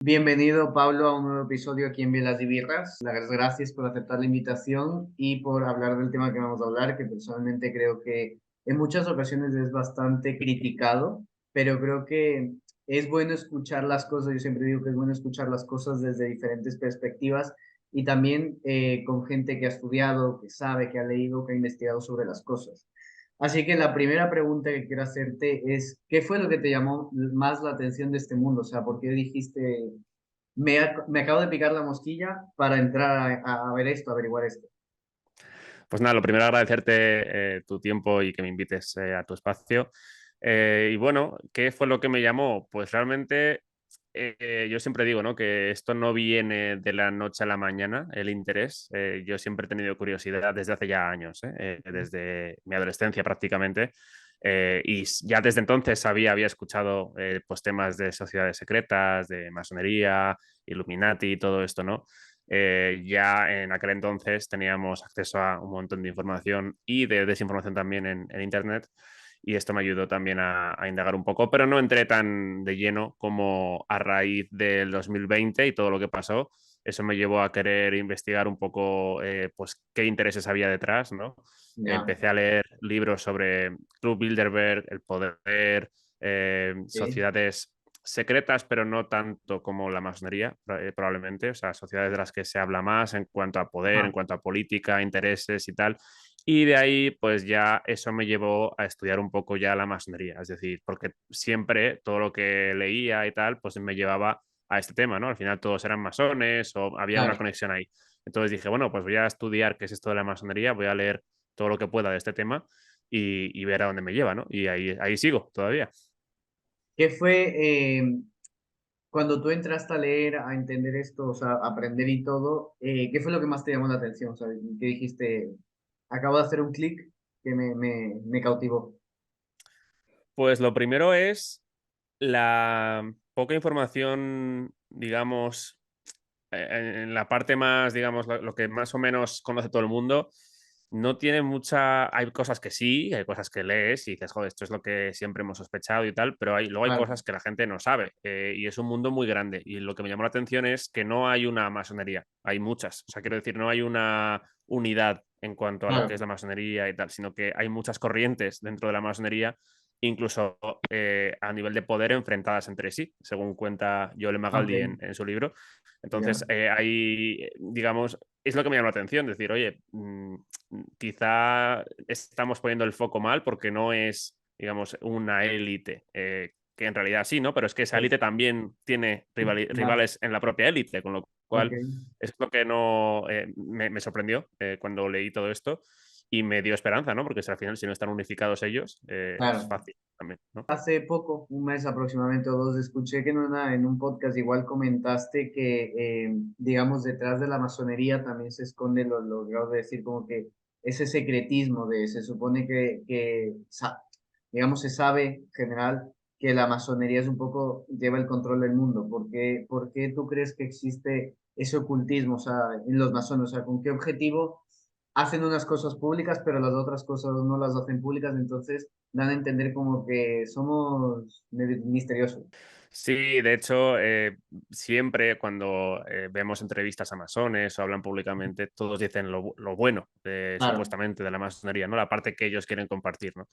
Bienvenido, Pablo, a un nuevo episodio aquí en Bielas y Birras. Las gracias por aceptar la invitación y por hablar del tema que vamos a hablar, que personalmente creo que en muchas ocasiones es bastante criticado, pero creo que es bueno escuchar las cosas. Yo siempre digo que es bueno escuchar las cosas desde diferentes perspectivas y también con gente que ha estudiado, que sabe, que ha leído, que ha investigado sobre las cosas. Así que la primera pregunta que quiero hacerte es, ¿qué fue lo que te llamó más la atención de este mundo? O sea, ¿por qué dijiste, me acabo de picar la mosquilla para entrar a ver esto, a averiguar esto? Pues nada, lo primero agradecerte tu tiempo y que me invites a tu espacio. Y bueno, ¿qué fue lo que me llamó? Pues realmente yo siempre digo, ¿no? Que esto no viene de la noche a la mañana, el interés. Yo siempre he tenido curiosidad desde hace ya años, desde mi adolescencia prácticamente. Ya desde entonces había escuchado pues temas de sociedades secretas, de masonería, Illuminati y todo esto, ¿no? Ya en aquel entonces teníamos acceso a un montón de información y de desinformación también en Internet, y esto me ayudó también a indagar un poco, pero no entré tan de lleno como a raíz del 2020 y todo lo que pasó. Eso me llevó a querer investigar un poco pues qué intereses había detrás, ¿no? Ya, Empecé a leer libros sobre Club Bilderberg, el poder, sí. sociedades secretas, pero no tanto como la masonería, probablemente. O sea, sociedades de las que se habla más en cuanto a poder, en Ajá, cuanto a política, intereses y tal. Y de ahí, pues ya eso me llevó a estudiar un poco ya la masonería. Es decir, porque siempre todo lo que leía y tal, pues me llevaba a este tema, ¿no? Al final todos eran masones o había una claro. conexión ahí. Entonces dije, bueno, pues voy a estudiar qué es esto de la masonería, voy a leer todo lo que pueda de este tema y ver a dónde me lleva, ¿no? Y ahí sigo todavía. ¿Qué fue cuando tú entraste a leer, a entender esto, o sea, a aprender y todo, qué fue lo que más te llamó la atención? O sea, ¿qué dijiste? Acabo de hacer un clic que me cautivó. Pues lo primero es la poca información, digamos, en la parte más, digamos, lo que más o menos conoce todo el mundo, no tiene mucha. Hay cosas que sí, hay cosas que lees y dices, joder, esto es lo que siempre hemos sospechado y tal, pero luego hay Claro, cosas que la gente no sabe, y es un mundo muy grande. Y lo que me llamó la atención es que no hay una masonería, hay muchas. O sea, quiero decir, no hay una unidad en cuanto a lo que es claro. la masonería y tal, sino que hay muchas corrientes dentro de la masonería, incluso a nivel de poder enfrentadas entre sí, según cuenta Joel Ok, Magaldi en su libro. ya. Entonces, ahí, digamos, es lo que me llama la atención, decir, oye, quizá estamos poniendo el foco mal porque no es, digamos, una élite, que en realidad sí, ¿no? Pero es que esa Pues, élite también tiene ya, rivales en la propia élite, con lo ok, cual es lo que no me sorprendió cuando leí todo esto y me dio esperanza, ¿no? Porque si al final, si no están unificados ellos, es claro. fácil también, ¿no? Hace poco, un mes aproximadamente o dos, escuché que en un podcast igual comentaste que, digamos, detrás de la masonería también se esconde lo que acabo de decir, como que ese secretismo de, se supone digamos, se sabe en general que la masonería es un poco, lleva el control del mundo. Por qué tú crees que existe ese ocultismo, o sea, en los masones? O sea, ¿con qué objetivo hacen unas cosas públicas, pero las otras cosas no las hacen públicas? Entonces dan a entender como que somos misteriosos. Sí, de hecho, siempre cuando vemos entrevistas a masones o hablan públicamente, todos dicen lo bueno, Claro, supuestamente, de la masonería, ¿no? La parte que ellos quieren compartir, ¿no?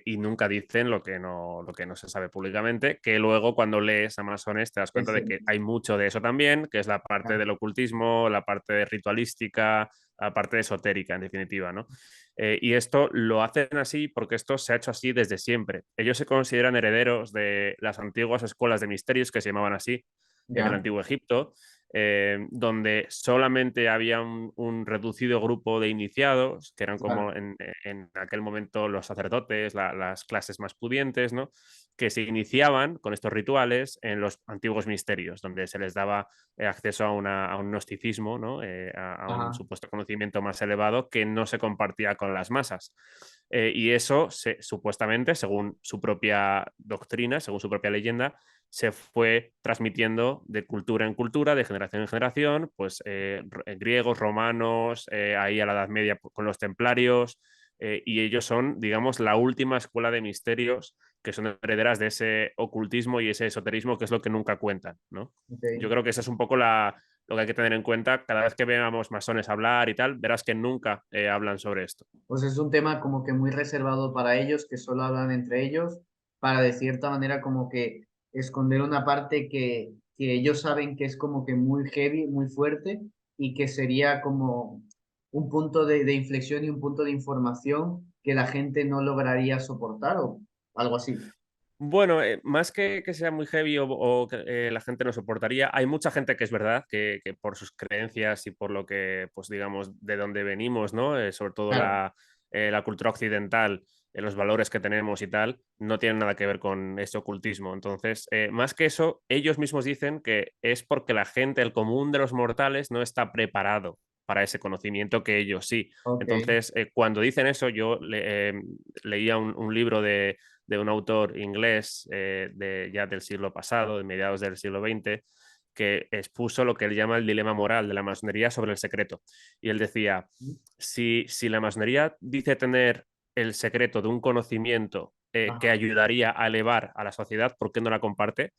Y nunca dicen lo que no se sabe públicamente, que luego cuando lees a masones te das cuenta es de cierto. que hay mucho de eso también, que es la parte Claro. del ocultismo, la parte ritualística, la parte esotérica, en definitiva, ¿no? Y esto lo hacen así porque esto se ha hecho así desde siempre. Ellos se consideran herederos de las antiguas escuelas de misterios, que se llamaban así, del Ya, antiguo Egipto, donde solamente había un reducido grupo de iniciados, que eran como claro. en aquel momento los sacerdotes, las clases más pudientes, ¿no? Que se iniciaban con estos rituales en los antiguos misterios, donde se les daba acceso a un gnosticismo, ¿no? A un Ajá, supuesto conocimiento más elevado que no se compartía con las masas. Y eso, supuestamente, según su propia doctrina, según su propia leyenda, se fue transmitiendo de cultura en cultura, de generación en generación, pues griegos, romanos, ahí a la Edad Media con los templarios, y ellos son, digamos, la última escuela de misterios que son herederas de ese ocultismo y ese esoterismo que es lo que nunca cuentan, ¿no? Yo Ok. creo que eso es un poco lo que hay que tener en cuenta. Cada vez que veamos masones hablar y tal, verás que nunca hablan sobre esto. Pues es un tema como que muy reservado para ellos, que solo hablan entre ellos, para de cierta manera como que esconder una parte que ellos saben que es como que muy heavy, muy fuerte, y que sería como un punto de inflexión y un punto de información que la gente no lograría soportar o algo así. Bueno, más que sea muy heavy o que la gente no soportaría, hay mucha gente que es verdad que por sus creencias y por lo que, pues digamos, de dónde venimos, ¿no? Sobre todo Claro, la cultura occidental, los valores que tenemos y tal, no tienen nada que ver con ese ocultismo. Entonces, más que eso, ellos mismos dicen que es porque la gente, el común de los mortales, no está preparado para ese conocimiento que ellos sí. ok. Entonces, cuando dicen eso, yo leía un libro de un autor inglés ya del siglo pasado, de mediados del siglo XX, que expuso lo que él llama el dilema moral de la masonería sobre el secreto. Y él decía, si la masonería dice tener el secreto de un conocimiento que Ajá, ayudaría a elevar a la sociedad, ¿por qué no la comparte?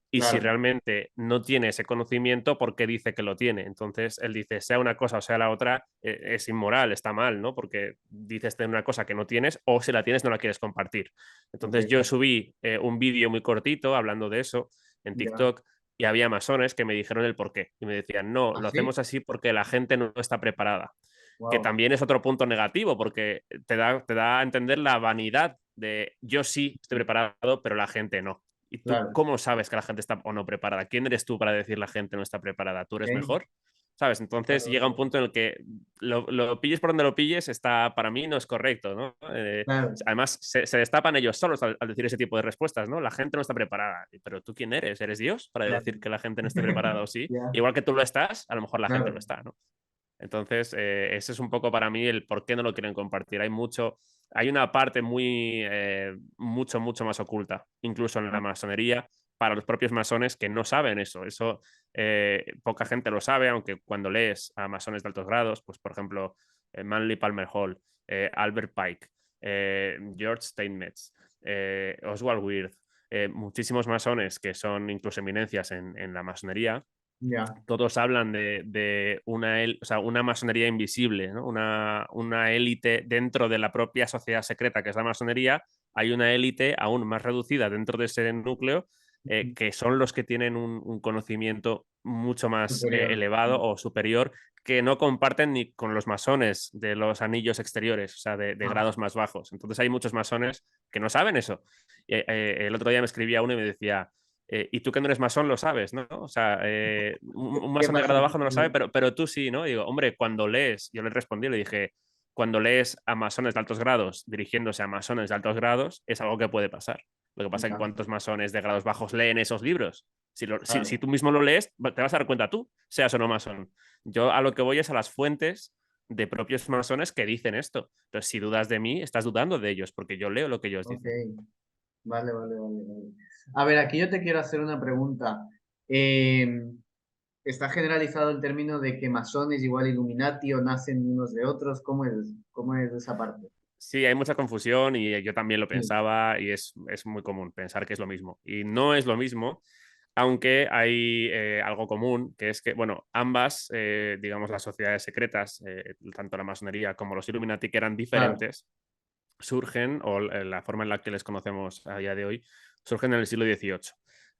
Y si claro, realmente no tiene ese conocimiento, ¿por qué dice que lo tiene? Entonces, él dice, sea una cosa o sea la otra, es inmoral, está mal, ¿no? Porque dices tener una cosa que no tienes o si la tienes no la quieres compartir. ok, Entonces, yo subí un vídeo muy cortito hablando de eso en ya. TikTok y había masones que me dijeron el por qué. Y me decían, no, lo ¿Así? hacemos así porque la gente no está preparada. Que Wow, también es otro punto negativo porque te da a entender la vanidad de yo sí estoy preparado, pero la gente no. ¿Y tú claro, cómo sabes que la gente está o no preparada? ¿Quién eres tú para decir la gente no está preparada? ¿Tú eres ok, mejor? ¿Sabes? Entonces claro, llega un punto en el que lo pilles por donde lo pilles, está, para mí no es correcto, ¿no? claro, Además, se destapan ellos solos al decir ese tipo de respuestas, ¿no? La gente no está preparada. Pero ¿tú quién eres? ¿Eres Dios para claro. decir que la gente no esté preparada o sí? Ya, Igual que tú lo estás, a lo mejor la gente lo claro. está, ¿no? Entonces, ese es un poco para mí el por qué no lo quieren compartir. Hay una parte mucho más oculta, incluso en la masonería, para los propios masones que no saben eso. Eso poca gente lo sabe, aunque cuando lees a masones de altos grados, pues por ejemplo, Manly Palmer Hall, Albert Pike, George Steinmetz, Oswald Wirth, muchísimos masones que son incluso eminencias en la masonería, Ya, todos hablan de o sea, una masonería invisible, ¿no? Una élite dentro de la propia sociedad secreta que es la masonería. Hay una élite aún más reducida dentro de ese núcleo que son los que tienen un conocimiento mucho más superior. elevado o superior que no comparten ni con los masones de los anillos exteriores, o sea, de Ah, grados más bajos. Entonces hay muchos masones que no saben eso. El otro día me escribía uno y me decía, y tú que no eres masón lo sabes, ¿no? O sea, un ¿qué masón de pasa? grado bajo no lo sabe, pero tú sí, ¿no? Y digo, hombre, cuando lees, yo le respondí, le dije, cuando lees a masones de altos grados dirigiéndose a masones de altos grados, es algo que puede pasar. Lo que pasa es que Ya, cuántos masones de grados bajos leen esos libros. Si claro, tú mismo lo lees, te vas a dar cuenta tú, seas o no masón. Yo a lo que voy es a las fuentes de propios masones que dicen esto. Entonces, si dudas de mí, estás dudando de ellos, porque yo leo lo que ellos ok, dicen. vale. A ver, aquí yo te quiero hacer una pregunta. Eh, ¿Está generalizado el término de que masones igual Illuminati o nacen unos de otros? Cómo es esa parte? Sí, hay mucha confusión y yo también lo Sí, pensaba y es muy común pensar que es lo mismo. Y no es lo mismo, aunque hay algo común, que es que, bueno, ambas, digamos, las sociedades secretas, tanto la masonería como los Illuminati, que eran claro, diferentes, surgen, o la forma en la que les conocemos a día de hoy, surgen en el siglo XVIII.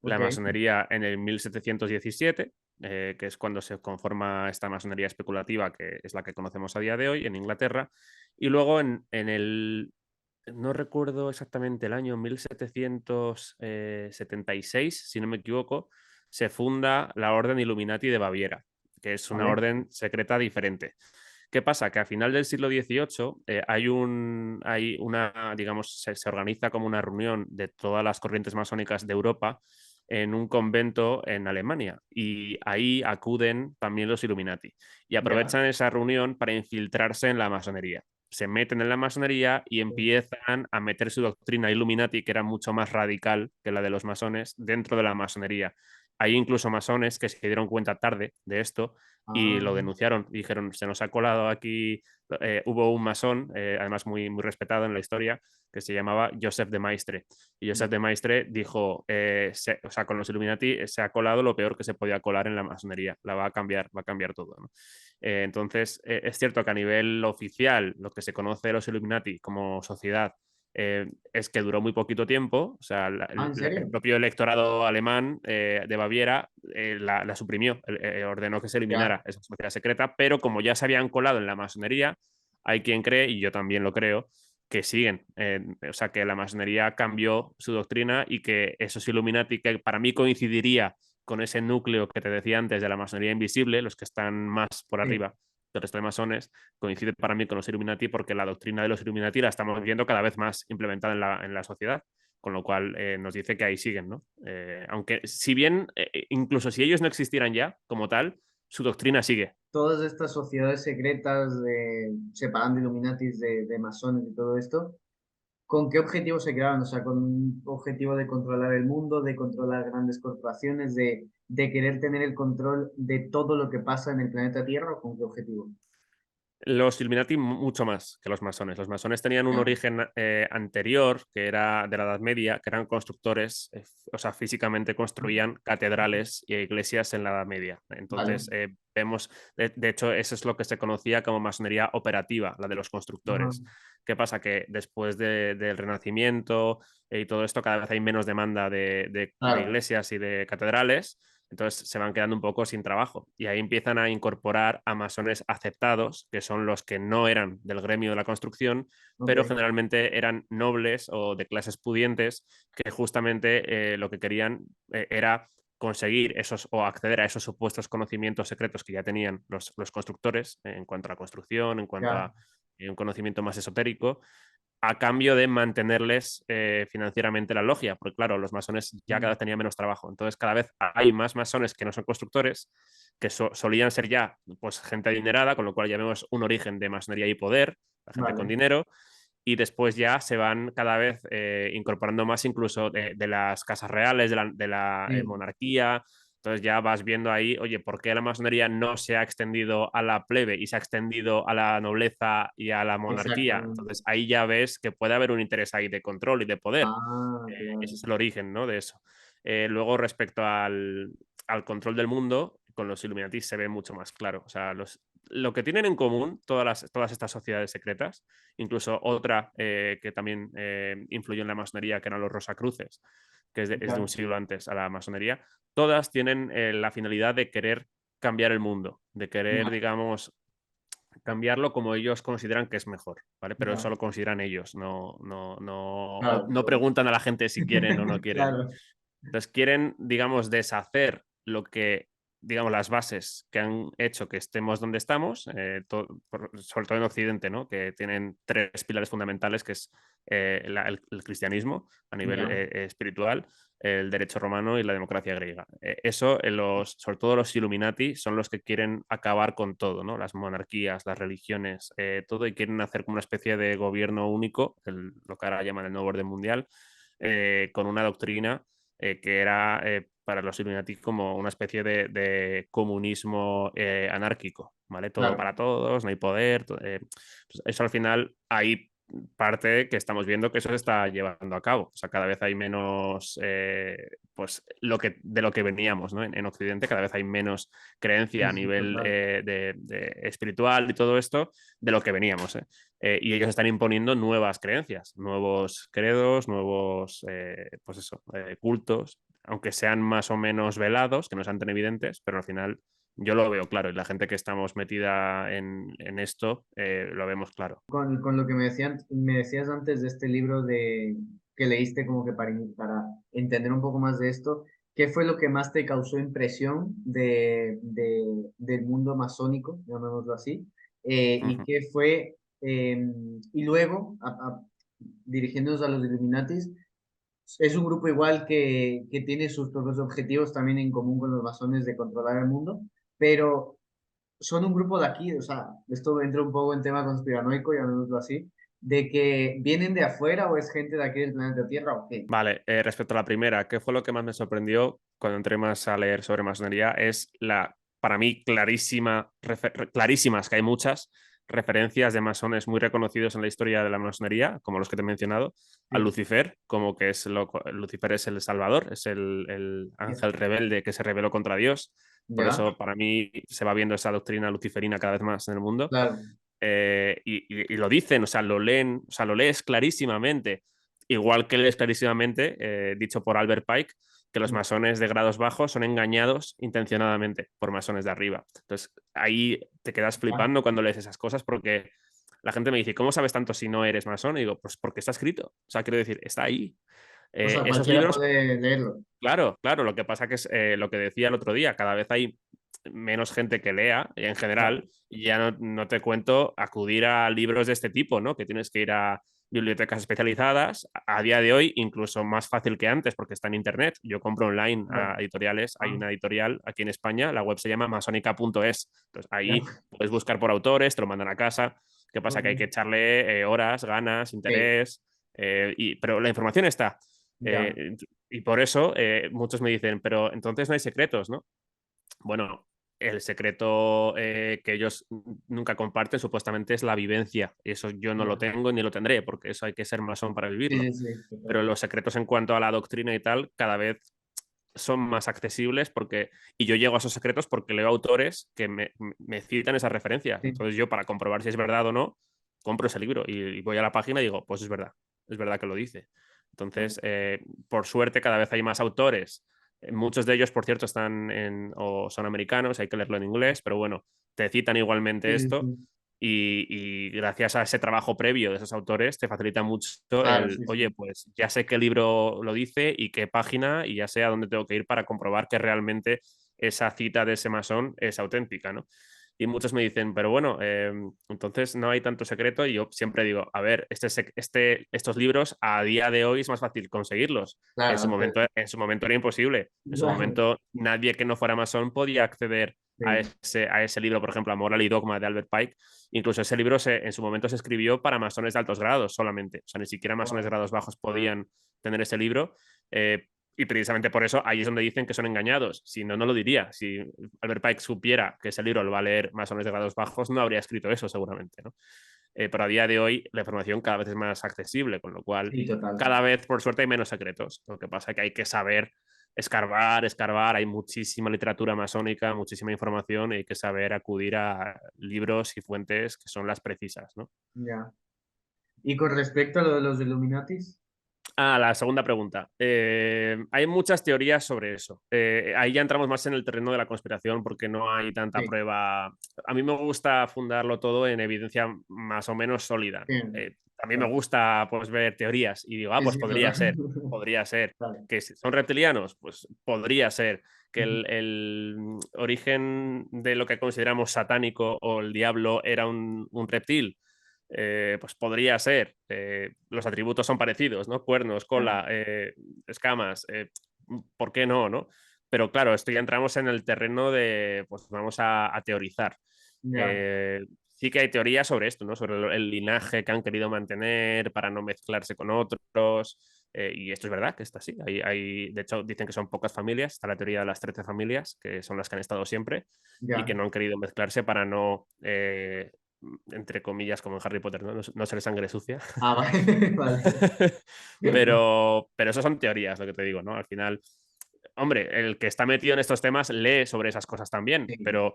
La ok, masonería en el 1717, que es cuando se conforma esta masonería especulativa, que es la que conocemos a día de hoy, en Inglaterra, y luego en el, no recuerdo exactamente el año, 1776, si no me equivoco, se funda la Orden Illuminati de Baviera, que es una vale, orden secreta diferente. ¿Qué pasa? Que a final del siglo XVIII hay una, digamos, se organiza como una reunión de todas las corrientes masónicas de Europa en un convento en Alemania y ahí acuden también los Illuminati y ya, aprovechan esa reunión para infiltrarse en la masonería. Se meten en la masonería y empiezan a meter su doctrina Illuminati, que era mucho más radical que la de los masones, dentro de la masonería. hay incluso masones que se dieron cuenta tarde de esto y lo Ah, denunciaron. Dijeron, se nos ha colado aquí, hubo un masón, además muy, muy respetado en la historia, que se llamaba Joseph de Maistre. Y Joseph de Maistre dijo, o sea, con los Illuminati se ha colado lo peor que se podía colar en la masonería, la va a cambiar todo, ¿no? Entonces, es cierto que a nivel oficial, lo que se conoce de los Illuminati como sociedad es que duró muy poquito tiempo, o sea, ¿en el serio? propio electorado alemán de Baviera la suprimió, ordenó que se Ya, eliminara esa sociedad secreta, pero como ya se habían colado en la masonería, hay quien cree, y yo también lo creo, que siguen. O sea, que la masonería cambió su doctrina y que esos Illuminati, que para mí coincidiría con ese núcleo que te decía antes de la masonería invisible, los que están más por sí. arriba del resto de masones, coincide para mí con los Illuminati porque la doctrina de los Illuminati la estamos viendo cada vez más implementada en la sociedad, con lo cual nos dice que ahí siguen, ¿no? Aunque si bien, incluso si ellos no existieran ya como tal, su doctrina sigue. Todas estas sociedades secretas, separando Illuminatis de masones y todo esto, ¿con qué objetivo se crearon? O sea, con un objetivo de controlar el mundo, de controlar grandes corporaciones, de querer tener el control de todo lo que pasa en el planeta Tierra, ¿o con qué objetivo? Los Illuminati mucho más que los masones. Los masones tenían un Ya. origen anterior, que era de la Edad Media, que eran constructores, o sea, físicamente construían catedrales e iglesias en la Edad Media. Vale. Entonces, vemos, de hecho, eso es lo que se conocía como masonería operativa, la de los Ajá. constructores. ¿Qué pasa? Que después del Renacimiento y todo esto, cada vez hay menos demanda de Claro. iglesias y de catedrales. Entonces se van quedando un poco sin trabajo y ahí empiezan a incorporar a masones aceptados, que son los que no eran del gremio de la construcción, Ok. pero generalmente eran nobles o de clases pudientes que justamente lo que querían era conseguir esos o acceder a esos supuestos conocimientos secretos que ya tenían los constructores en cuanto a la construcción, en cuanto Ya. a un conocimiento más esotérico, a cambio de mantenerles financieramente la logia, porque claro, los masones ya cada Mm. vez tenían menos trabajo. Entonces cada vez hay más masones que no son constructores, que solían ser ya pues, gente adinerada, con lo cual ya vemos un origen de masonería y poder, la gente con Vale. dinero, y después ya se van cada vez incorporando más incluso de las casas reales, de la Sí. monarquía. Entonces ya vas viendo ahí, oye, ¿por qué la masonería no se ha extendido a la plebe y se ha extendido a la nobleza y a la monarquía? Exactamente. Entonces ahí ya ves que puede haber un interés ahí de control y de poder. Ah, claro. Ese es el origen, ¿no? De eso. Luego, respecto al control del mundo, con los Illuminati se ve mucho más claro. O sea, lo que tienen en común todas estas sociedades secretas, incluso otra que también influyó en la masonería, que eran los Rosacruces, que es de un Ya. siglo antes a la masonería, todas tienen la finalidad de querer cambiar el mundo, de querer, Ya. digamos, cambiarlo como ellos consideran que es mejor, ¿vale? Pero eso Ya. lo consideran ellos, Claro, no pero... preguntan a la gente si quieren o no quieren. Claro. Entonces quieren, digamos, deshacer lo que, digamos, las bases que han hecho que estemos donde estamos, sobre todo en Occidente, ¿no? Que tienen tres pilares fundamentales, que es el cristianismo a nivel Ya. espiritual, el derecho romano y la democracia griega. Eso, sobre todo los Illuminati, son los que quieren acabar con todo, ¿no? Las monarquías, las religiones, todo, y quieren hacer como una especie de gobierno único, lo que ahora llaman el nuevo orden mundial, con una doctrina que era para los Illuminati como una especie de comunismo anárquico, ¿vale? Todo Claro. para todos, no hay poder. Pues eso al final hay parte que estamos viendo que eso se está llevando a cabo. O sea, cada vez hay menos, pues, de lo que veníamos, ¿no? En Occidente cada vez hay menos creencia Sí, a sí, nivel total. de espiritual y todo esto de lo que veníamos, ¿eh? Y ellos están imponiendo nuevas creencias, nuevos credos, nuevos pues eso, cultos, aunque sean más o menos velados, que no sean tan evidentes, pero al final yo lo veo claro y la gente que estamos metida en esto lo vemos claro. Con lo que me decías antes de este libro que leíste como que para entender un poco más de esto, ¿qué fue lo que más te causó impresión del mundo masónico, llamémoslo así? ¿Y Ujú. qué fue, y luego, dirigiéndonos a los Illuminatis, es un grupo igual que tiene sus propios objetivos también en común con los masones de controlar el mundo, pero son un grupo de aquí, o sea, esto entra un poco en tema conspiranoico, llamémoslo así, de que vienen de afuera o es gente de aquí del planeta Tierra o qué. Vale, respecto a la primera, ¿qué fue lo que más me sorprendió cuando entré más a leer sobre masonería? Es para mí, clarísimas, que hay muchas referencias de masones muy reconocidos en la historia de la masonería, como los que te he mencionado, a Sí, Lucifer, como que Lucifer es el Salvador, es el ya, ángel rebelde que se rebeló contra Dios. Por ya, eso, para mí, se va viendo esa doctrina luciferina cada vez más en el mundo. claro. Y lo dicen, o sea, lo leen, o sea, lo lees clarísimamente, igual que lees clarísimamente, dicho por Albert Pike, que los masones de grados bajos son engañados intencionadamente por masones de arriba. Entonces, ahí te quedas Ah, flipando cuando lees esas cosas porque la gente me dice, ¿cómo sabes tanto si no eres masón? Y digo, pues porque está escrito. O sea, quiero decir, está ahí. o sea, Esos cualquiera libros, puede leerlo. claro, claro, lo que pasa que es lo que decía el otro día, cada vez hay menos gente que lea en Claro, general, y ya no te cuento acudir a libros de este tipo, ¿no? Que tienes que ir a bibliotecas especializadas, a día de hoy incluso más fácil que antes porque está en internet. Yo compro online claro. a editoriales, hay Ah, una editorial aquí en España, la web se llama masonica.es, entonces ya, ahí puedes buscar por autores, te lo mandan a casa. ¿Qué pasa? Que hay que ok, echarle horas, ganas, sí, interés, pero la información está. ya, Y por eso muchos me dicen, pero entonces no hay secretos, ¿no? Bueno, el secreto que ellos nunca comparten supuestamente es la vivencia. Eso yo no lo ya. tengo ni lo tendré, porque eso hay que ser masón para Sí, vivirlo. sí, sí, total. Pero los secretos en cuanto a la doctrina y tal, cada vez son más accesibles y yo llego a esos secretos porque leo autores que me citan esas referencias. Sí, Entonces yo, para comprobar si es verdad o no, compro ese libro y voy a la página y digo, pues es verdad que lo dice. claro. Entonces, por suerte, cada vez hay más autores. Muchos de ellos, por cierto, o son americanos, hay que leerlo en inglés, pero bueno, te citan igualmente Sí, sí, esto sí. y gracias a ese trabajo previo de esos autores te facilita mucho Claro, el, sí, oye, sí. pues ya sé qué libro lo dice y qué página y ya sé a dónde tengo que ir para comprobar que realmente esa cita de ese masón es auténtica, ¿no? Y muchos me dicen, pero bueno, entonces no hay tanto secreto y yo siempre digo, a ver, estos libros a día de hoy es más fácil conseguirlos. Claro, antes, En su momento era imposible. En su claro, momento nadie que no fuera masón podía acceder sí. a ese libro, por ejemplo, a Moral y Dogma de Albert Pike. Incluso ese libro en su momento se escribió para masones de altos grados solamente. O sea, ni siquiera masones de Wow. grados bajos podían tener ese libro. Y precisamente por eso ahí es donde dicen que son engañados. Si no, no lo diría. Si Albert Pike supiera que ese libro lo va a leer masones de grados bajos, no habría escrito eso seguramente, ¿no? Pero a día de hoy la información cada vez es más accesible, con lo cual Sí, total. cada vez, por suerte, hay menos secretos. Lo que pasa es que hay que saber escarbar, hay muchísima literatura masónica, muchísima información y hay que saber acudir a libros y fuentes que son las precisas, ¿no? Ya. Y con respecto a lo de los Illuminatis, La segunda pregunta. Hay muchas teorías sobre eso. Ahí ya entramos más en el terreno de la conspiración porque no hay tanta sí, prueba. A mí me gusta fundarlo todo en evidencia más o menos sólida, ¿no? bien, A mí me claro. gusta pues ver teorías y digo, Sí, pues sí, total. podría ser. Vale. Que si son reptilianos, pues podría ser. Que Ujú. el origen de lo que consideramos satánico o el diablo era un reptil, pues podría ser. Los atributos son parecidos, ¿no? Cuernos, Claro. cola, escamas, ¿por qué no, no? Pero claro, esto ya entramos en el terreno de, pues vamos a teorizar. Ya. Eh, sí que hay teorías sobre esto, ¿no? Sobre el linaje que han querido mantener para no mezclarse con otros. Y esto es verdad, que está así. De hecho, dicen que son pocas familias. Está la teoría de las 13 familias, que son las que han estado siempre y que Ya. no han querido mezclarse para no entre comillas, como en Harry Potter, ¿no? No ser sangre sucia. Ah, vale. Vale. Pero eso son teorías, lo que te digo, ¿no? Al final, hombre, el que está metido en estos temas lee sobre esas cosas también, Sí. pero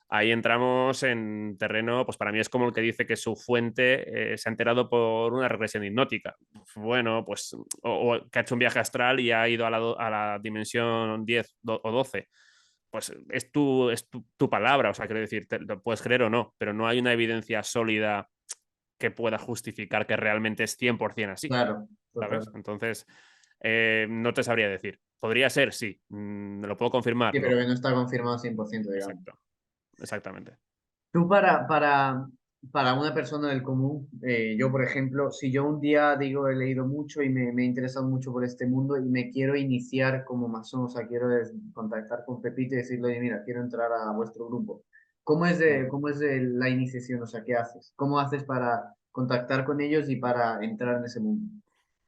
ahí entramos en terreno, pues para mí es como el que dice que su fuente se ha enterado por una regresión hipnótica. Bueno, pues, o que ha hecho un viaje astral y ha ido a la dimensión 10 o 12, pues tu palabra, o sea, quiero decir, lo puedes creer o no, pero no hay una evidencia sólida que pueda justificar que realmente es 100% así, Claro, ¿sabes? total. Entonces, no te sabría decir. Podría ser, sí. ¿Lo puedo confirmar? Sí, pero No. que no está confirmado 100%, digamos. Exacto, exactamente. Tú para una persona del común, yo por ejemplo, si yo un día digo he leído mucho y me he interesado mucho por este mundo y me quiero iniciar como masón, o sea, quiero contactar con Pepito y decirle, "Oye, mira, quiero entrar a vuestro grupo. ¿Cómo es Mm. cómo es de la iniciación? O sea, ¿qué haces? ¿Cómo haces para contactar con ellos y para entrar en ese mundo?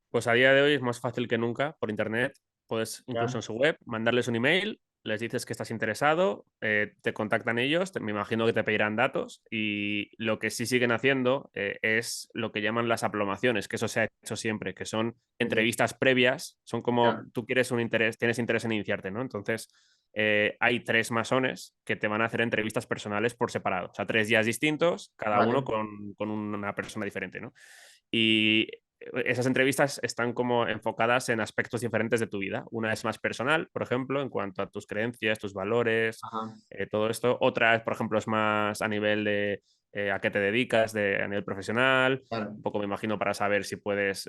Pues a día de hoy es más fácil que nunca por internet. Puedes incluso Ya, en su web mandarles un email, les dices que estás interesado, te contactan ellos, me imagino que te pedirán datos y lo que sí siguen haciendo es lo que llaman las aplomaciones, que eso se ha hecho siempre, que son ok, entrevistas previas, son como ya, tú quieres un interés, tienes interés en iniciarte, ¿no? Entonces hay tres masones que te van a hacer entrevistas personales por separado, o sea, 3 días distintos, cada uno vale, con una persona diferente, ¿no? Y esas entrevistas están como enfocadas en aspectos diferentes de tu vida. Una es más personal, por ejemplo, en cuanto a tus creencias, tus valores, ajá, todo esto. Otra, por ejemplo, es más a nivel de a qué te dedicas, a nivel profesional. claro, Un poco me imagino para saber si puedes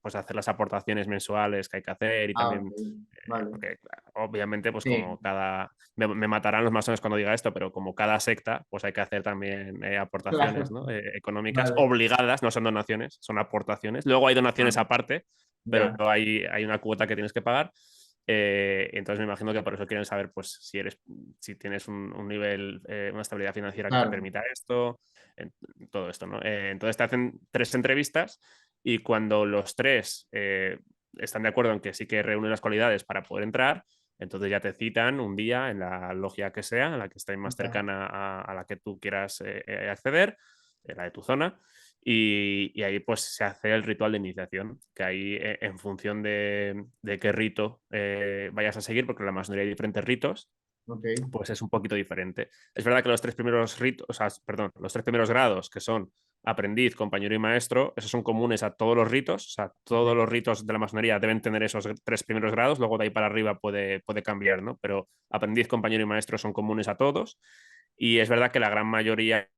pues hacer las aportaciones mensuales que hay que hacer y ok, también, vale, porque obviamente pues sí, como cada, me matarán los masones cuando diga esto, pero como cada secta, pues hay que hacer también aportaciones, claro, ¿no? Económicas vale, obligadas, no son donaciones, son aportaciones. Luego hay donaciones ah, aparte, pero ya, hay una cuota que tienes que pagar. Entonces me imagino que por eso quieren saber pues si tienes un nivel, una estabilidad financiera que te claro, permita esto, todo esto, ¿no? Entonces te hacen 3 entrevistas y cuando los tres están de acuerdo en que sí que reúnen las cualidades para poder entrar, entonces ya te citan un día en la logia que sea, en la que esté más ya, cercana a la que tú quieras acceder, la de tu zona, y ahí pues se hace el ritual de iniciación, que ahí en función de qué rito vayas a seguir, porque en la masonería hay diferentes ritos, ok, pues es un poquito diferente. Es verdad que los 3 primeros ritos, o sea, perdón, los 3 primeros grados, que son aprendiz, compañero y maestro, esos son comunes a todos los ritos, o sea, todos ok, los ritos de la masonería deben tener esos 3 primeros grados, luego de ahí para arriba puede cambiar, ¿no? Pero aprendiz, compañero y maestro son comunes a todos y es verdad que la gran mayoría,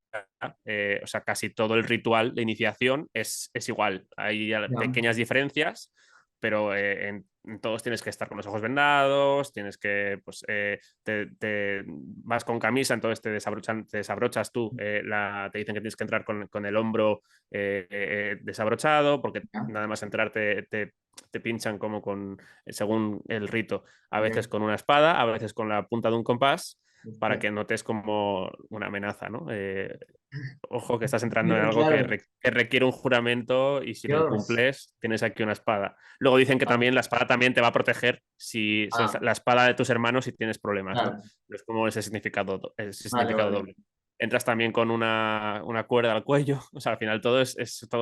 o sea, casi todo el ritual de iniciación es igual. Hay ya, pequeñas diferencias, pero en todos tienes que estar con los ojos vendados, tienes que, pues, te vas con camisa, entonces te desabrochas tú, te dicen que tienes que entrar con el hombro desabrochado, porque ya, nada más entrar te pinchan como según el rito, a veces ok, con una espada, a veces con la punta de un compás, para hostia. que notes como una amenaza, ¿no? Ojo que estás entrando en algo Claro, que requiere un juramento y si lo Dios, incumples tienes aquí una espada. Luego dicen que vale, también la espada también te va a proteger si es ah, la espada de tus hermanos si tienes problemas, ¿no? claro, Es como ese vale, significado vale, doble. Entras también con una cuerda al cuello, o sea, al final todo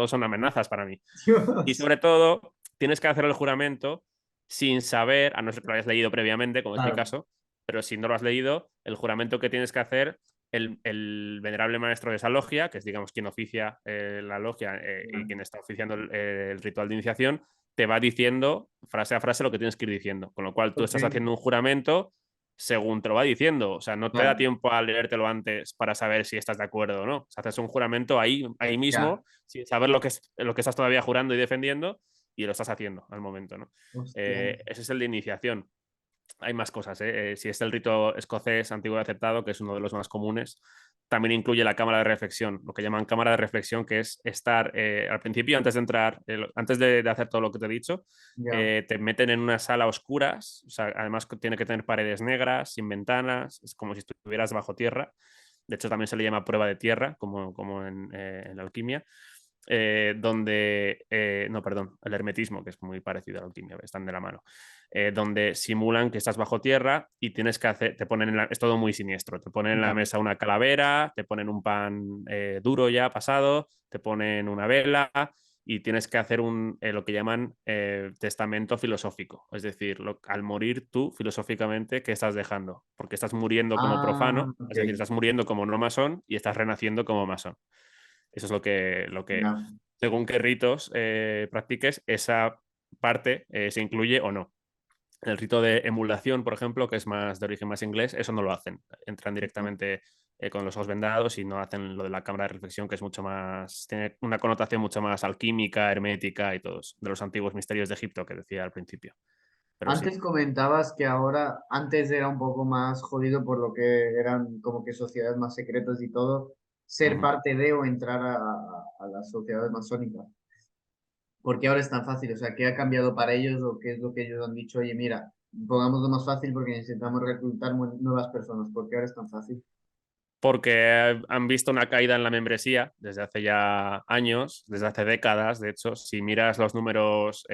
son amenazas para mí. Y Dios, sobre todo, tienes que hacer el juramento sin saber, a no ser que lo hayas leído previamente, como es mi claro, caso, pero si no lo has leído, el juramento que tienes que hacer, el venerable maestro de esa logia, que es, digamos, quien oficia la logia y quien está oficiando el ritual de iniciación, te va diciendo frase a frase lo que tienes que ir diciendo. Con lo cual tú ok, estás haciendo un juramento según te lo va diciendo. O sea, no te da claro, tiempo a leértelo antes para saber si estás de acuerdo o no. O sea, haces un juramento ahí ya, mismo, sin saber lo que estás todavía jurando y defendiendo, y lo estás haciendo al momento, ¿no? hostia, Ese es el de iniciación. Hay más cosas, ¿eh? Si es el rito escocés antiguo y aceptado, que es uno de los más comunes, también incluye la cámara de reflexión, lo que llaman cámara de reflexión, que es estar al principio, antes de entrar, antes de hacer todo lo que te he dicho, ya, te meten en una sala a oscuras, o sea, además tiene que tener paredes negras, sin ventanas, es como si estuvieras bajo tierra. De hecho, también se le llama prueba de tierra, como en la alquimia. No, perdón, el hermetismo, que es muy parecido a la alquimia, están de la mano, donde simulan que estás bajo tierra y tienes que hacer, es todo muy siniestro, te ponen en la ya, mesa una calavera, te ponen un pan duro ya pasado, te ponen una vela y tienes que hacer lo que llaman testamento filosófico, es decir, al morir tú filosóficamente, ¿qué estás dejando? Porque estás muriendo como ah, profano, ok, es decir, estás muriendo como no masón y estás renaciendo como masón. Eso es lo que ya, según qué ritos practiques, esa parte se incluye o no. El rito de emulación, por ejemplo, que es más de origen más inglés, eso no lo hacen. Entran ya, directamente con los ojos vendados y no hacen lo de la cámara de reflexión, que es mucho más, tiene una connotación mucho más alquímica, hermética y todos, de los antiguos misterios de Egipto que decía al principio. Pero sí. Antes comentabas que ahora, antes era un poco más jodido por lo que eran como que sociedades más secretas y todo, ser Ujú. parte de o entrar a las sociedades masónicas. ¿Por qué ahora es tan fácil? O sea, ¿qué ha cambiado para ellos o qué es lo que ellos han dicho? Oye, mira, pongámoslo más fácil porque necesitamos reclutar nuevas personas. ¿Por qué ahora es tan fácil? porque han visto una caída en la membresía desde hace ya años, desde hace décadas. De hecho, si miras los números,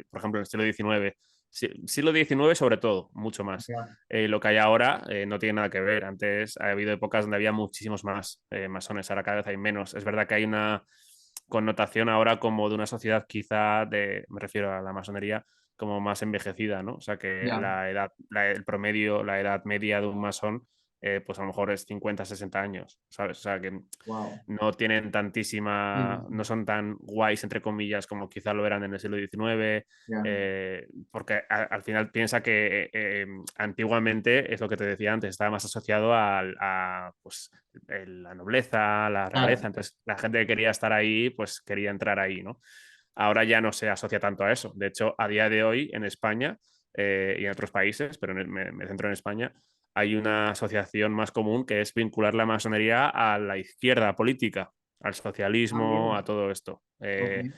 por ejemplo, en el siglo XIX, siglo XIX sobre todo, mucho más. Ya, Lo que hay ahora no tiene nada que ver. Antes ha habido épocas donde había muchísimos más masones, ahora cada vez hay menos. Es verdad que hay una connotación ahora como de una sociedad quizá me refiero a la masonería, como más envejecida, ¿no? O sea que ya. la edad, el promedio, la edad media de un masón pues a lo mejor es 50, 60 años, ¿sabes? O sea, que Wow. no tienen Sí, sí, tantísima, no sí. son tan guays, entre comillas, como quizá lo eran en el siglo XIX, Ya, porque al final piensa que antiguamente, es lo que te decía antes, estaba más asociado a pues, la nobleza, la realeza, claro. entonces la gente que quería estar ahí, pues quería entrar ahí, ¿no? Ahora ya no se asocia tanto a eso. De hecho, a día de hoy en España y en otros países, pero me centro en España, hay una asociación más común que es vincular la masonería a la izquierda política, al Ah, socialismo, bien. a todo esto. Ok.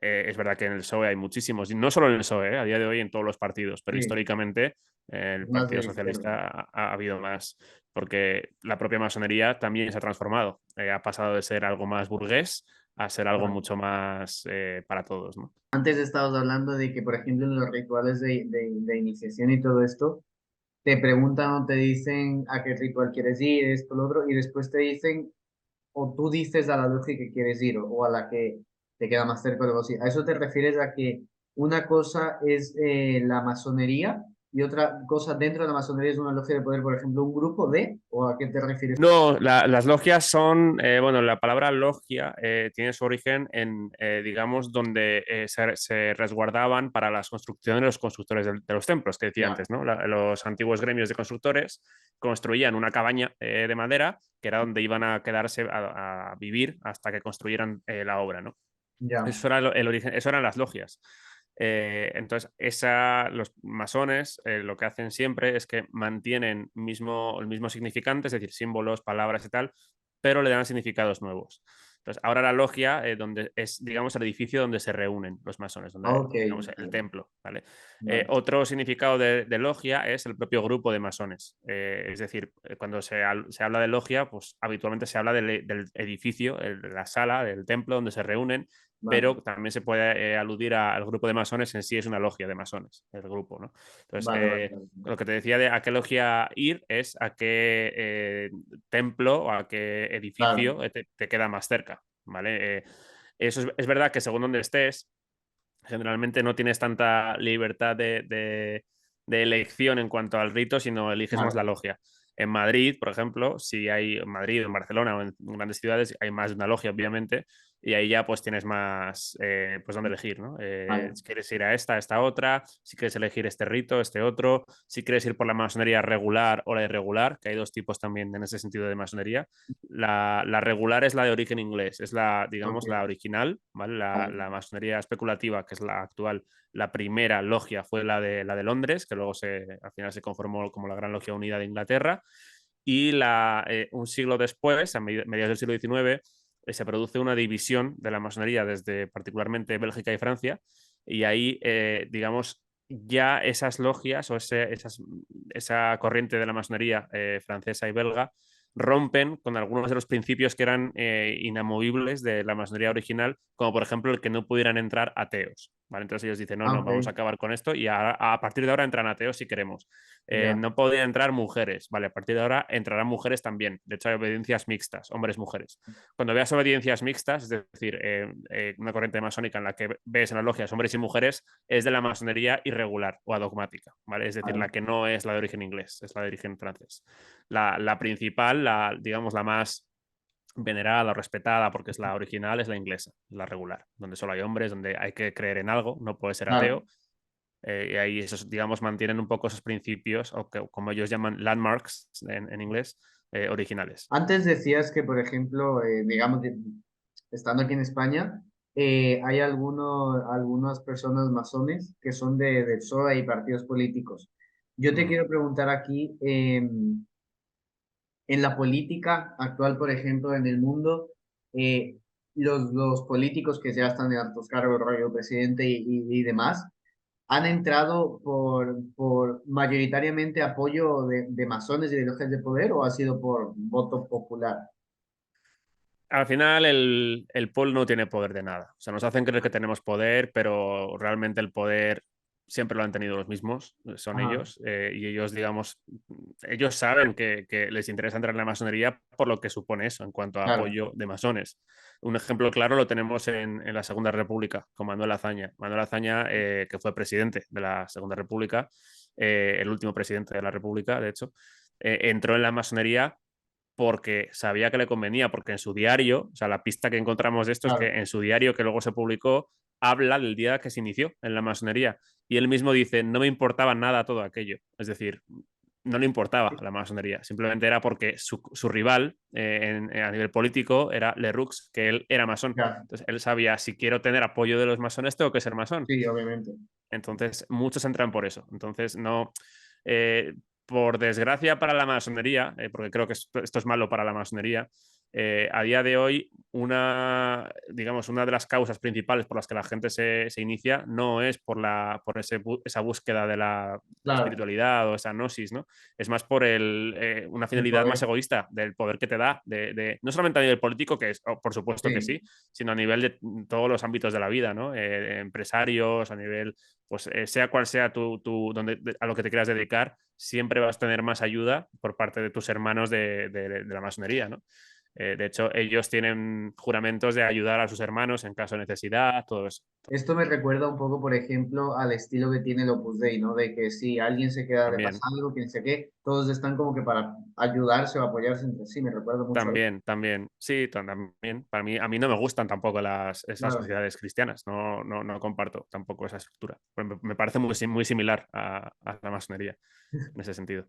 Es verdad que en el PSOE hay muchísimos, y no solo en el PSOE, a día de hoy en todos los partidos, pero Sí, históricamente el es más de Partido la izquierda. Socialista ha habido más, porque la propia masonería también se ha transformado, ha pasado de ser algo más burgués a ser algo Claro. mucho más para todos, ¿no? Antes estabas hablando de que, por ejemplo, en los rituales de iniciación y todo esto, te preguntan o te dicen a qué ritual quieres ir, esto, lo otro, y después te dicen, o tú dices a la logia que quieres ir, o a la que te queda más cerca o algo así. ¿A eso te refieres a que una cosa es la masonería y otra cosa dentro de la masonería es una logia de poder, por ejemplo, un grupo de, o a qué te refieres? No, las logias son, bueno, la palabra logia tiene su origen en, digamos, donde se resguardaban para las construcciones los constructores de los templos, que decía Ya, antes, ¿no? Los antiguos gremios de constructores construían una cabaña de madera, que era donde iban a quedarse a vivir hasta que construyeran la obra, ¿no? ya, Eso era el origen, eso eran las logias. Entonces, los masones lo que hacen siempre es que mantienen el mismo significante, es decir, símbolos, palabras y tal, pero le dan significados nuevos. Entonces, ahora la logia, donde es, digamos, el edificio donde se reúnen los masones, donde, ok, digamos, el templo, ¿vale? vale, Otro significado de logia es el propio grupo de masones. Es decir, cuando se habla de logia, pues habitualmente se habla del edificio, de la sala, del templo donde se reúnen, vale, pero también se puede aludir al grupo de masones en sí, es una logia de masones, el grupo, ¿no? Entonces, vale, vale, vale. lo que te decía de a qué logia ir es a qué templo o a qué Claro, edificio te queda más cerca, ¿vale? Eso es verdad que según donde estés, generalmente no tienes tanta libertad de elección en cuanto al rito, sino eliges más la claro, logia. En Madrid, por ejemplo, si hay en Madrid, en Barcelona o en grandes ciudades, hay más de una logia, obviamente, y ahí ya pues tienes más, pues dónde elegir, ¿no? vale, Si quieres ir a esta otra, si quieres elegir este rito, este otro, si quieres ir por la masonería regular o la irregular, que hay dos tipos también en ese sentido de masonería. La regular es la de origen inglés, es la, ok, digamos, la original, ¿vale? vale, La masonería especulativa, que es la actual, la primera logia fue la de Londres, que luego al final se conformó como la Gran Logia Unida de Inglaterra. Y un siglo después, a mediados del siglo XIX, se produce una división de la masonería desde particularmente Bélgica y Francia, y ahí, digamos, ya esas logias o esa corriente de la masonería francesa y belga rompen con algunos de los principios que eran inamovibles de la masonería original, como por ejemplo el que no pudieran entrar ateos. ¿Vale? Entonces ellos dicen, no, ah, no, ok, vamos a acabar con esto y a partir de ahora entran ateos si queremos. ya, No podían entrar mujeres, ¿vale? A partir de ahora entrarán mujeres también. De hecho, hay obediencias mixtas, hombres-mujeres. Cuando veas obediencias mixtas, es decir, una corriente masónica en la que ves en las logias hombres y mujeres, es de la masonería irregular o adogmática, ¿vale? Es decir, vale, la que no es la de origen inglés, es la de origen francés. La principal, digamos, la más venerada o respetada, porque es la original, es la inglesa, la regular, donde solo hay hombres, donde hay que creer en algo, no puede ser claro. ateo. Y ahí esos, digamos, mantienen un poco esos principios, o que, como ellos llaman landmarks en inglés, originales. Antes decías que, por ejemplo, digamos, estando aquí en España, hay algunas personas masones que son de PSOE y partidos políticos. Yo te Mm. quiero preguntar aquí, en la política actual, por ejemplo, en el mundo, eh, los políticos que ya están en altos cargos, rollo presidente y demás, han entrado por mayoritariamente apoyo de masones y de logias de poder o ha sido por voto popular? Al final el pueblo no tiene poder de nada. O sea, nos hacen creer que tenemos poder, pero realmente el poder siempre lo han tenido los mismos, son Ajá, ellos, y ellos, digamos, ellos saben que les interesa entrar en la masonería por lo que supone eso en cuanto a claro, apoyo de masones. Un ejemplo claro lo tenemos en la Segunda República con Manuel Azaña. Manuel Azaña, que fue presidente de la Segunda República, el último presidente de la República, de hecho, entró en la masonería porque sabía que le convenía, porque en su diario, o sea, la pista que encontramos de esto es que claro. en su diario, que luego se publicó, habla del día que se inició en la masonería. Y él mismo dice, no me importaba nada todo aquello. Es decir, no le importaba la masonería, simplemente era porque su rival a nivel político era Leroux, que él era masón. Ya, Entonces, él sabía, si quiero tener apoyo de los masones, tengo que ser masón. sí, obviamente. Entonces, muchos entran por eso. Entonces, no. Por desgracia para la masonería, porque creo que esto es malo para la masonería, a día de hoy, digamos, una de las causas principales por las que la gente se inicia no es por esa búsqueda de la Claro, espiritualidad o esa gnosis, ¿no? Es más por una el finalidad más poder. egoísta del poder que te da, no solamente a nivel político, que es, por supuesto que Sí. sí, sino a nivel de todos los ámbitos de la vida, ¿no? Empresarios, a nivel pues sea cual sea a lo que te quieras dedicar, siempre vas a tener más ayuda por parte de tus hermanos de la masonería, ¿no? De hecho, ellos tienen juramentos de ayudar a sus hermanos en caso de necesidad, todo eso. Esto me recuerda un poco, por ejemplo, al estilo que tiene el Opus Dei, ¿no? De que si alguien se queda de También, pasar algo, quien sé qué, todos están como que para ayudarse o apoyarse entre sí. Me recuerda mucho a eso. también, sí, también. A mí no me gustan tampoco esas Claro. sociedades cristianas, no comparto tampoco esa estructura. Me parece muy similar a la masonería en ese sentido.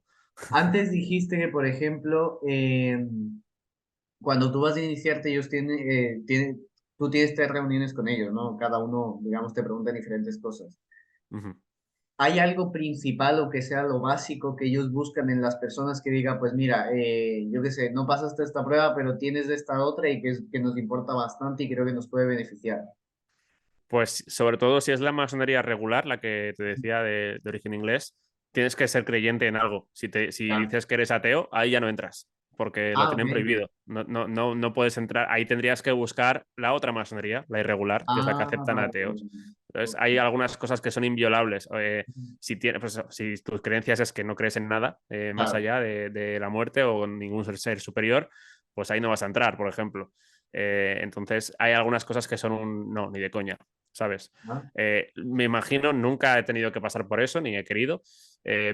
Antes dijiste que, por ejemplo, cuando tú vas a iniciarte, tú tienes tres reuniones con ellos, ¿no? Cada uno, digamos, te pregunta diferentes cosas. Ujú. ¿Hay algo principal o que sea lo básico que ellos buscan en las personas que diga, pues mira, yo qué sé, no pasaste esta prueba, pero tienes esta otra y que nos importa bastante y creo que nos puede beneficiar? Pues sobre todo si es la masonería regular, la que te decía de origen inglés, tienes que ser creyente en algo. Si Ya. dices que eres ateo, ahí ya no entras, porque lo Ah, ok. tienen prohibido. No puedes entrar. Ahí tendrías que buscar la otra masonería, la irregular, que es la que Ah, aceptan vale. ateos. Entonces, Ok. hay algunas cosas que son inviolables. Si tus creencias es que no crees en nada más Claro. allá de la muerte o en ningún ser superior, pues ahí no vas a entrar, por ejemplo. Entonces, hay algunas cosas que son un no, ni de coña, ¿sabes? Ah, Me imagino, nunca he tenido que pasar por eso, ni he querido,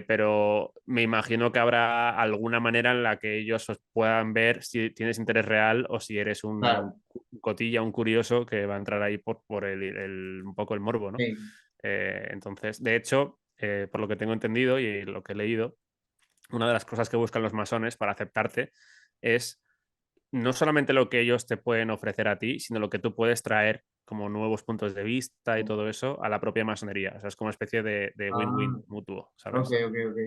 pero me imagino que habrá alguna manera en la que ellos os puedan ver si tienes interés real o si eres un claro. cotilla, un curioso que va a entrar ahí por un poco el morbo, ¿no? Sí. Entonces, de hecho, por lo que tengo entendido y lo que he leído, una de las cosas que buscan los masones para aceptarte es no solamente lo que ellos te pueden ofrecer a ti, sino lo que tú puedes traer como nuevos puntos de vista y todo eso a la propia masonería. O sea, es como una especie de Ah, win-win mutuo, ok, ¿sabes? ok, ok.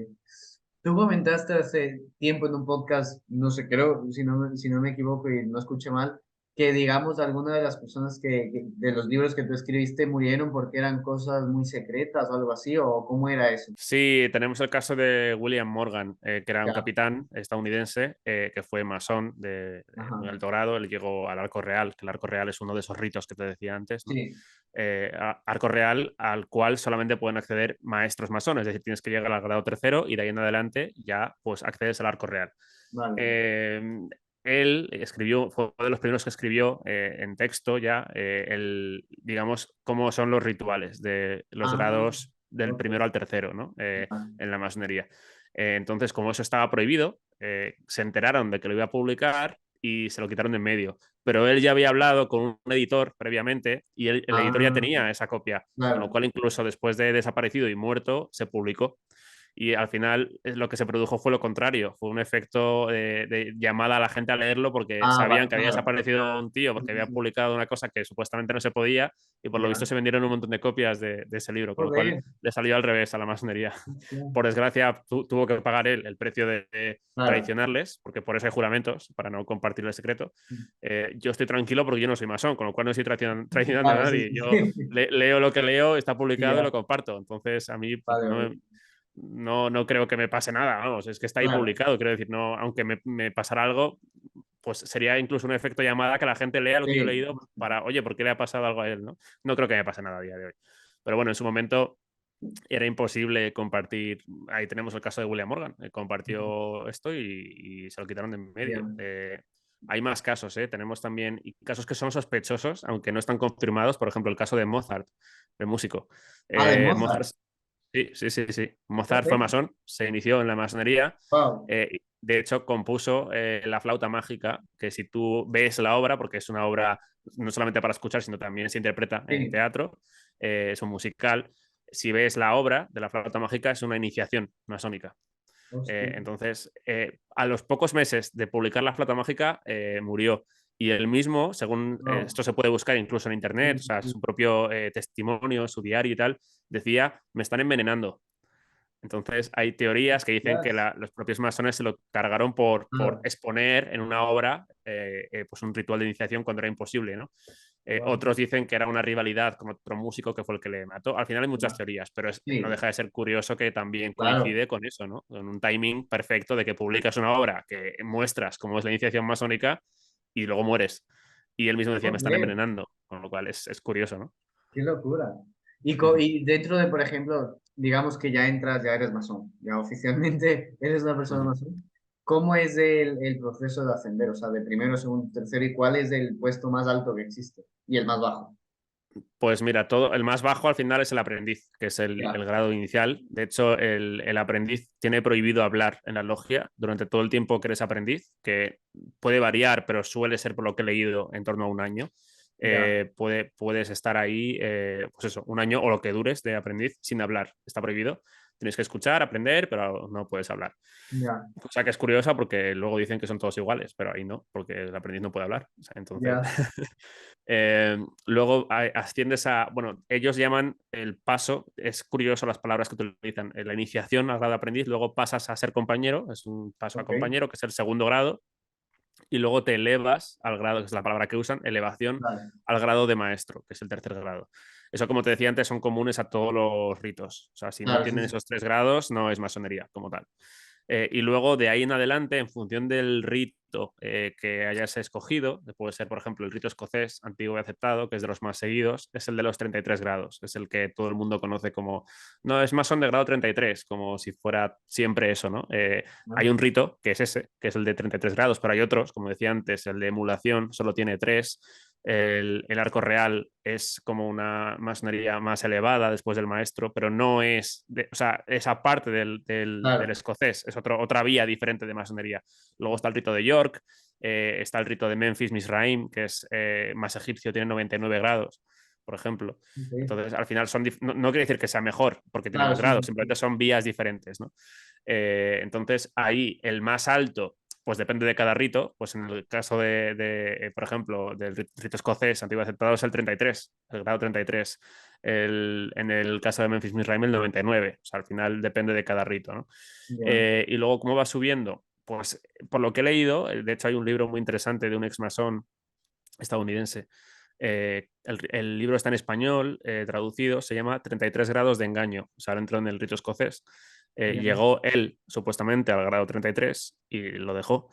Tú comentaste hace tiempo en un podcast, no sé, creo, si no me equivoco y no escuché mal, que digamos algunas de las personas de los libros que tú escribiste murieron porque eran cosas muy secretas o algo así, o cómo era eso. Sí, tenemos el caso de William Morgan, que era un Ya, capitán estadounidense que fue masón de ajá, muy alto grado. Él llegó al Arco Real, que el Arco Real es uno de esos ritos que te decía antes, ¿no? sí, Arco Real al cual solamente pueden acceder maestros masones, es decir, tienes que llegar al grado tercero y de ahí en adelante ya pues accedes al Arco Real. vale. Eh, Él escribió, fue uno de los primeros que escribió en texto ya, digamos, cómo son los rituales de los Ah, grados del ok, primero al tercero, ¿no? vale. En la masonería. Entonces, como eso estaba prohibido, se enteraron de que lo iba a publicar y se lo quitaron de en medio. Pero él ya había hablado con un editor previamente y el editor ya Ah, tenía esa copia, con lo claro, cual incluso después de desaparecido y muerto, se publicó. Y al final lo que se produjo fue lo contrario, fue un efecto de llamada a la gente a leerlo porque Ah, sabían que había claro. desaparecido un tío Sí, porque sí, había sí. publicado una cosa que supuestamente no se podía y por lo visto Ya. se vendieron un montón de copias de ese libro, con lo cual Joder. le salió al revés a la masonería. Hostia. Por desgracia, tuvo que pagar él el precio de Claro. traicionarles, porque por eso hay juramentos, para no compartir el secreto. Yo estoy tranquilo porque yo no soy masón, con lo cual no estoy traicionando a Claro, sí, nadie. sí, Yo sí. leo lo que leo, está publicado y Ya. lo comparto. Entonces, a mí pues, Vale, vale. no creo que me pase nada, vamos, es que está ahí Claro. publicado, quiero decir, no, aunque me pasara algo, pues sería incluso un efecto llamada que la gente lea lo que yo he Sí. leído para, oye, ¿por qué le ha pasado algo a él? No creo que me pase nada a día de hoy. Pero bueno, en su momento era imposible compartir. Ahí tenemos el caso de William Morgan, compartió esto y se lo quitaron de en Ya. medio. Hay más casos, tenemos también casos que son sospechosos, aunque no están confirmados. Por ejemplo, el caso de Mozart, el músico. Ah, de Mozart, Mozart. sí, sí, sí, sí. Mozart fue Joder. masón, se inició en la masonería. Wow. De hecho, compuso La flauta mágica, que si tú ves la obra, porque es una obra no solamente para escuchar, sino también se interpreta en Sí. teatro, es un musical. Si ves la obra de La flauta mágica, es una iniciación masónica. Hostia. Entonces, a los pocos meses de publicar La flauta mágica, murió. Y él mismo, según Wow. esto se puede buscar incluso en internet, Sí, o sí, sea, sí. su propio testimonio, su diario y tal, decía, me están envenenando. Entonces, hay teorías que dicen que Hostias. los propios masones se lo cargaron por Claro. exponer en una obra pues un ritual de iniciación cuando era imposible, ¿no? Wow. Otros dicen que era una rivalidad con otro músico que fue el que le mató. Al final hay muchas Ya. teorías, pero no Sí, deja de ser curioso que también claro. coincide con eso, ¿no? Con un timing perfecto de que publicas una obra que muestras cómo es la iniciación masónica y luego mueres. Y él mismo decía, me están Joder. envenenando, con lo cual es curioso, ¿no? Qué locura. Y, Ujú. y dentro de, por ejemplo, digamos que ya entras, ya eres masón, ya oficialmente eres una persona Ujú. masón. ¿Cómo es el proceso de ascender? O sea, de primero, segundo, tercero, ¿y cuál es el puesto más alto que existe? Y el más bajo. Pues mira, el más bajo al final es el aprendiz, que es el Ya, grado inicial. De hecho, el aprendiz tiene prohibido hablar en la logia durante todo el tiempo que eres aprendiz, que puede variar, pero suele ser por lo que he leído en torno a un año. ya, Puedes estar ahí, pues eso, un año o lo que dures de aprendiz sin hablar. Está prohibido. Tienes que escuchar, aprender, pero no puedes hablar. ya, O sea que es curiosa porque luego dicen que son todos iguales, pero ahí no, porque el aprendiz no puede hablar. O sea, entonces, ya. luego asciendes a, bueno, ellos llaman el paso, es curioso las palabras que utilizan, la iniciación al grado de aprendiz, luego pasas a ser compañero, es un paso a Ok, compañero, que es el segundo grado, y luego te elevas al grado, que es la palabra que usan, elevación vale, al grado de maestro, que es el tercer grado. Eso, como te decía antes, son comunes a todos los ritos. O sea, si no claro, sí, tienen sí. esos tres grados, no es masonería como tal. Y luego de ahí en adelante, en función del rito que hayas escogido, puede ser, por ejemplo, el rito escocés antiguo y aceptado, que es de los más seguidos, es el de los 33 grados, es el que todo el mundo conoce como, no, es masón de grado 33, como si fuera siempre eso, ¿no? Ah, Hay un rito que es ese, que es el de 33 grados, pero hay otros, como decía antes, el de emulación solo tiene 3. El arco real es como una masonería más elevada después del maestro, pero no es, o sea, esa parte del claro, escocés, es otra vía diferente de masonería. Luego está el rito de York, está el rito de Memphis Misraim, que es más egipcio, tiene 99 grados, por ejemplo. ok, Entonces, al final no quiere decir que sea mejor porque tiene claro, más sí, grados, sí, simplemente sí. son vías diferentes, ¿no? Entonces, ahí el más alto pues depende de cada rito. Pues en el caso por ejemplo, del rito escocés antiguo aceptado es el 33, el grado 33. En el caso de Memphis Misraim, el 99. O sea, al final depende de cada rito, ¿no? Ya, Y luego, ¿cómo va subiendo? Pues por lo que he leído, de hecho hay un libro muy interesante de un ex masón estadounidense. El libro está en español, traducido, se llama 33 grados de engaño. O sea, ahora entró en el rito escocés. ya, Llegó él supuestamente al grado 33 y lo dejó.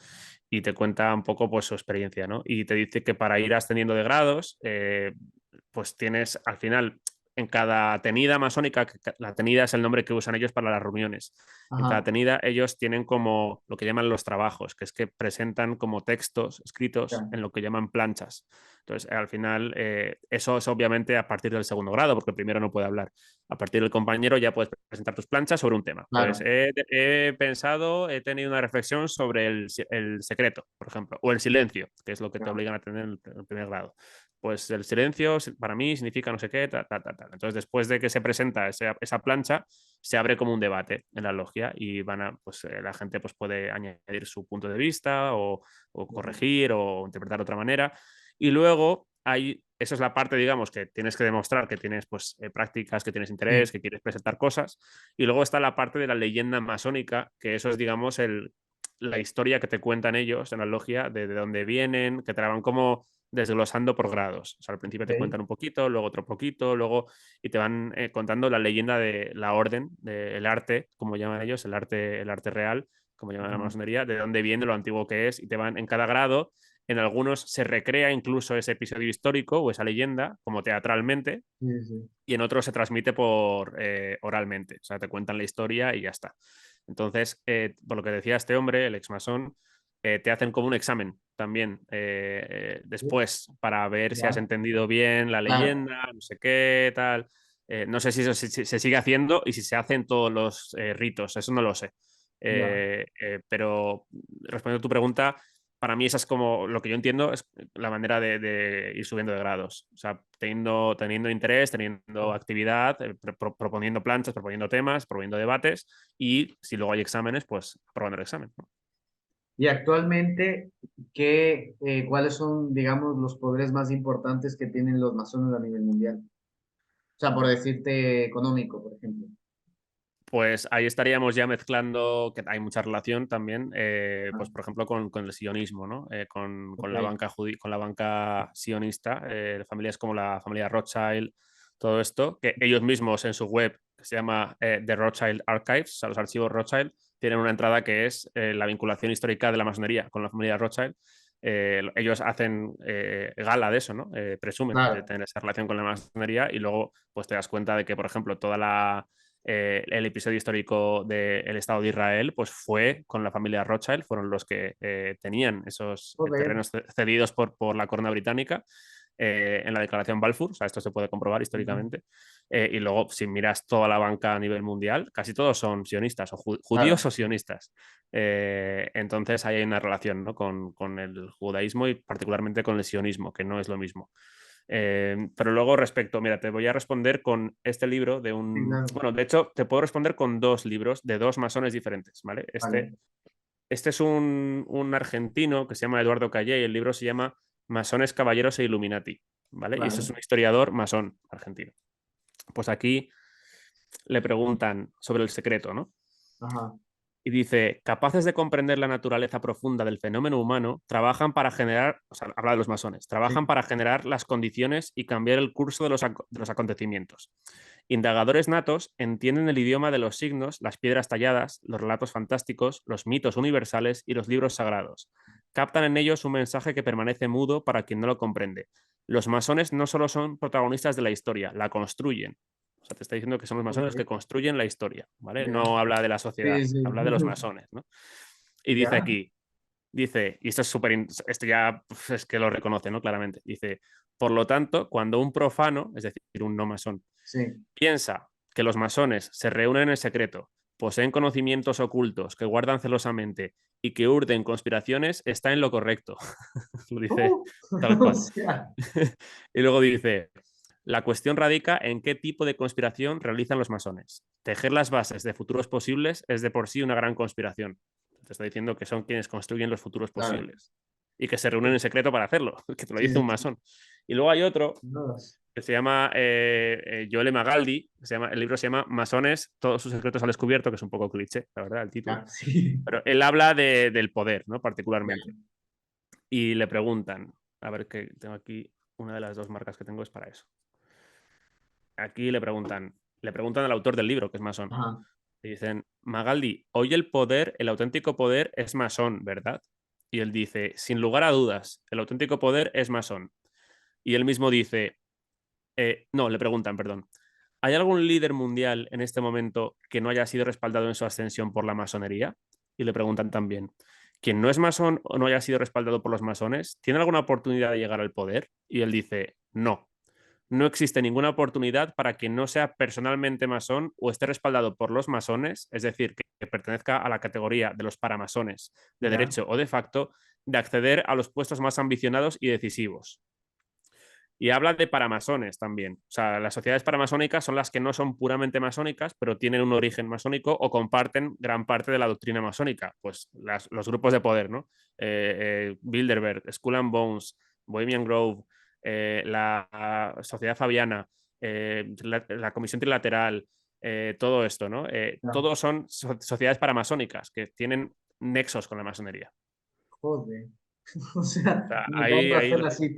Y te cuenta un poco pues, su experiencia, ¿no? Y te dice que para ir ascendiendo de grados, pues tienes al final en cada tenida masónica, que la tenida es el nombre que usan ellos para las reuniones. En cada ajá, tenida ellos tienen como lo que llaman los trabajos, que es que presentan como textos escritos ya, en lo que llaman planchas. Entonces, al final, eso es obviamente a partir del segundo grado, porque el primero no puede hablar. A partir del compañero ya puedes presentar tus planchas sobre un tema. Pues Claro, he tenido una reflexión sobre el secreto, por ejemplo, o el silencio, que es lo que te claro. obligan a tener en el primer grado. Pues el silencio para mí significa no sé qué, tal, tal, tal, tal. Entonces, después de que se presenta esa plancha, se abre como un debate en la logia y la gente pues, puede añadir su punto de vista o corregir o interpretar de otra manera. Y luego esa es la parte, digamos, que tienes que demostrar que tienes pues, prácticas, que tienes interés, Sí, que quieres presentar cosas. Y luego está la parte de la leyenda masónica, que eso es, digamos, la historia que te cuentan ellos en la logia, de dónde vienen, que te la van como desglosando por grados. O sea, al principio te ok. cuentan un poquito, luego otro poquito, luego y te van contando la leyenda de la orden, del arte, como llaman ellos, el arte real, como llaman la Ajá. masonería, de dónde viene, lo antiguo que es, y te van en cada grado. En algunos se recrea incluso ese episodio histórico o esa leyenda, como teatralmente, Sí, sí. y en otros se transmite oralmente. O sea, te cuentan la historia y ya está. Entonces, por lo que decía este hombre, el ex masón, te hacen como un examen también Sí. después para ver si has Ya, entendido bien la claro, leyenda, no sé qué, tal. No sé si eso se sigue haciendo y si se hacen todos los ritos, eso no lo sé. ya. Pero respondiendo a tu pregunta, para mí esa es como lo que yo entiendo, es la manera de ir subiendo de grados. O sea, teniendo interés, teniendo actividad, proponiendo planchas, proponiendo temas, proponiendo debates y si luego hay exámenes, pues aprobando el examen, ¿no? Y actualmente, ¿cuáles son, digamos, los poderes más importantes que tienen los masones a nivel mundial? O sea, por decirte económico, por ejemplo. Pues ahí estaríamos ya mezclando, que hay mucha relación también, Ah, pues por ejemplo con el sionismo, ¿no? Con ok, la banca con la banca sionista, familias como la familia Rothschild, todo esto, que ellos mismos en su web, que se llama The Rothschild Archives, o sea, los archivos Rothschild, tienen una entrada que es la vinculación histórica de la masonería con la familia Rothschild. Ellos hacen gala de eso, ¿no? Presumen de claro. tener esa relación con la masonería y luego pues te das cuenta de que, por ejemplo, el episodio histórico del Estado de Israel, pues fue con la familia Rothschild, fueron los que tenían esos Joder, terrenos cedidos por la corona británica en la declaración Balfour, o sea, esto se puede comprobar ujú, históricamente, y luego si miras toda la banca a nivel mundial, casi todos son sionistas o judíos claro. o sionistas. Entonces ahí hay una relación, ¿no? con el judaísmo y particularmente con el sionismo, que no es lo mismo. Pero luego respecto, mira, te voy a responder con este libro de Sí, un... claro. Bueno, de hecho, te puedo responder con dos libros de dos masones diferentes, ¿vale? Vale, Este es un argentino que se llama Eduardo Callé y el libro se llama Masones, Caballeros e Illuminati, ¿vale? Y este es vale. un historiador masón argentino. Pues aquí le preguntan sobre el secreto, ¿no? Ajá. Y dice, capaces de comprender la naturaleza profunda del fenómeno humano, trabajan para generar, o sea, habla de los masones, trabajan Sí. para generar las condiciones y cambiar el curso de los acontecimientos. Indagadores natos entienden el idioma de los signos, las piedras talladas, los relatos fantásticos, los mitos universales y los libros sagrados. Captan en ellos un mensaje que permanece mudo para quien no lo comprende. Los masones no solo son protagonistas de la historia, la construyen. O sea, te está diciendo que son los masones que Ok, construyen la historia, ¿vale? ya. No habla de la sociedad, Sí, sí. habla de los masones, ¿no? Y dice Ya. aquí, dice, y esto es súper, esto ya es que lo reconoce, ¿no? Claramente. Dice, por lo tanto, cuando un profano, es decir, un no masón, Sí. piensa que los masones se reúnen en secreto, poseen conocimientos ocultos que guardan celosamente y que urden conspiraciones, está en lo correcto. Lo dice Uh, tal o cual. sea, Y luego dice, la cuestión radica en qué tipo de conspiración realizan los masones. Tejer las bases de futuros posibles es de por sí una gran conspiración. Te está diciendo que son quienes construyen los futuros claro. posibles y que se reúnen en secreto para hacerlo, que te lo Sí, dice un sí, sí. masón. Y luego hay otro No, que se llama Joel Magaldi, el libro se llama Masones, todos sus secretos al descubierto, que es un poco cliché, la verdad, el título. ya, sí. Pero él habla del poder, ¿no? Ya. Particularmente. Y le preguntan, a ver que tengo aquí, una de las dos marcas que tengo es para eso. Aquí le preguntan al autor del libro, que es masón. Ajá. Y dicen, Magaldi, hoy el poder, el auténtico poder es masón, ¿verdad? Y él dice, sin lugar a dudas, el auténtico poder es masón. Y él mismo dice, no, le preguntan, perdón, ¿hay algún líder mundial en este momento que no haya sido respaldado en su ascensión por la masonería? Y le preguntan también, ¿quien no es masón o no haya sido respaldado por los masones, tiene alguna oportunidad de llegar al poder? Y él dice, no. no existe ninguna oportunidad para quien no sea personalmente masón o esté respaldado por los masones, es decir, que pertenezca a la categoría de los paramasones de Ya, derecho o de facto, de acceder a los puestos más ambicionados y decisivos. Y habla de paramasones también. O sea, las sociedades paramasónicas son las que no son puramente masónicas, pero tienen un origen masónico o comparten gran parte de la doctrina masónica. Pues los grupos de poder, ¿no? Bilderberg, Skull and Bones, Bohemian Grove, la Sociedad Fabiana, la Comisión Trilateral, todo esto, ¿no? ya. Todos son sociedades paramasónicas que tienen nexos con la masonería. Joder. O O sea, sea, me acabo de ahí hacer así.